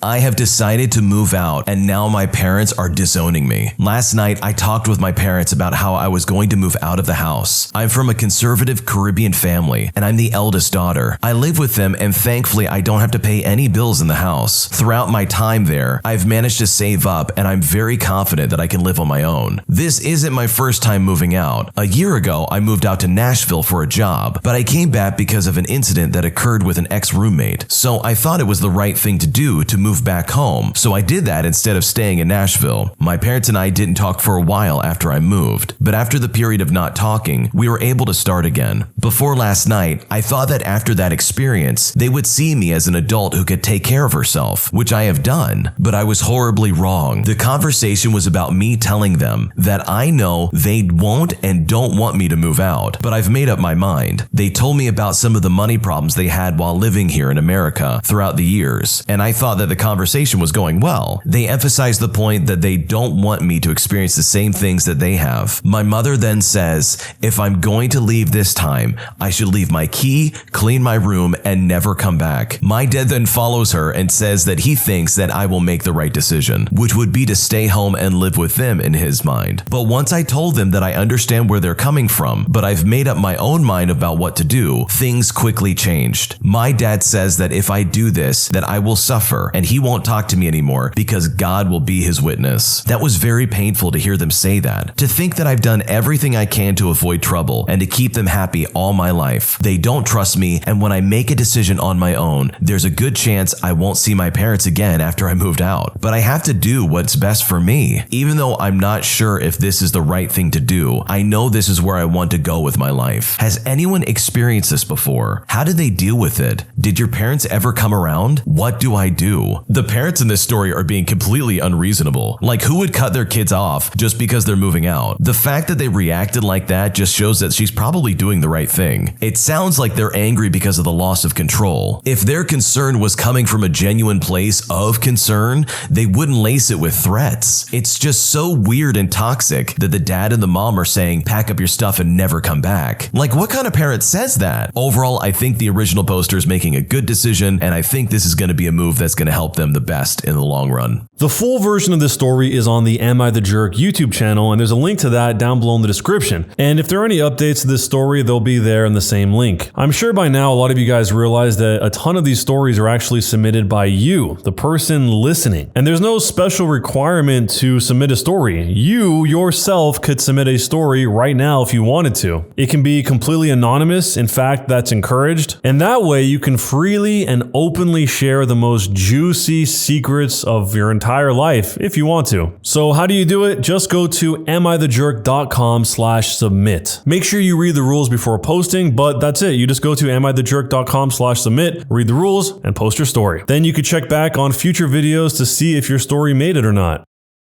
I have decided to move out, and now my parents are disowning me. Last night, I talked with my parents about how I was going to move out of the house. I'm from a conservative Caribbean family, and I'm the eldest daughter. I live with them, and thankfully, I don't have to pay any bills in the house. Throughout my time there, I've managed to save up, and I'm very confident that I can live on my own. This isn't my first time moving out. A year ago, I moved out to Nashville for a job, but I came back because of an incident that occurred with an ex-roommate. So I thought it was the right thing to do to move back home, so I did that instead of staying in Nashville. My parents and I didn't talk for a while after I moved, but after the period of not talking, we were able to start again. Before last night, I thought that after that experience, they would see me as an adult who could take care of herself, which I have done, but I was horribly wrong. The conversation was about me telling them that I know they won't and don't want me to move out, but I've made up my mind. They told me about some of the money problems they had while living here in America throughout the years, and I thought that the conversation was going well. They emphasized the point that they don't want me to experience the same things that they have. My mother then says, if I'm going to leave this time, I should leave my key, clean my room, and never come back. My dad then follows her and says that he thinks that I will make the right decision, which would be to stay home and live with them in his mind. But once I told them that I understand where they're coming from, but I've made up my own mind about what to do, things quickly changed. My dad says that if I do this, that I will suffer and he won't talk to me anymore because God will be his witness. That was very painful to hear them say that. To think that I've done everything I can to avoid trouble and to keep them happy all my life. They don't trust me, and when I make a decision on my own, there's a good chance I won't see my parents again after I moved out. But I have to do what's best for me. Even though I'm not sure if this is the right thing to do, I know this is where I want to go with my life. Has anyone experienced this before? How did they deal with it? Did your parents ever come around? What do I do? The parents in this story are being completely unreasonable. Like, who would cut their kids off just because they're moving out? The fact that they reacted like that just shows that she's probably doing the right thing. It sounds like they're angry because of the loss of control. If their concern was coming from a genuine place of concern, they wouldn't lace it with threats. It's just so weird and toxic that the dad and the mom are saying, pack up your stuff and never come back. Like, what kind of parent says that? Overall, I think the original poster is making a good decision, and I think this is going to be a move that's going to help them the best in the long run. The full version of this story is on the Am I the Jerk YouTube channel, and there's a link to that down below in the description. And if there are any updates to this story, they'll be there in the same link. I'm sure by now a lot of you guys realize that a ton of these stories are actually submitted by you, the person listening. And there's no special requirement to submit a story. You yourself could submit a story right now if you wanted to. It can be completely anonymous. In fact, that's encouraged. And that way you can freely and openly share the most juicy secrets of your entire life if you want to. So how do you do it? Just go to AmITheJerk.com/submit. Make sure you read the rules before posting, but that's it. You just go to AmITheJerk.com/submit, read the rules, and post your story. Then you could check back on future videos to see if your story made it or not.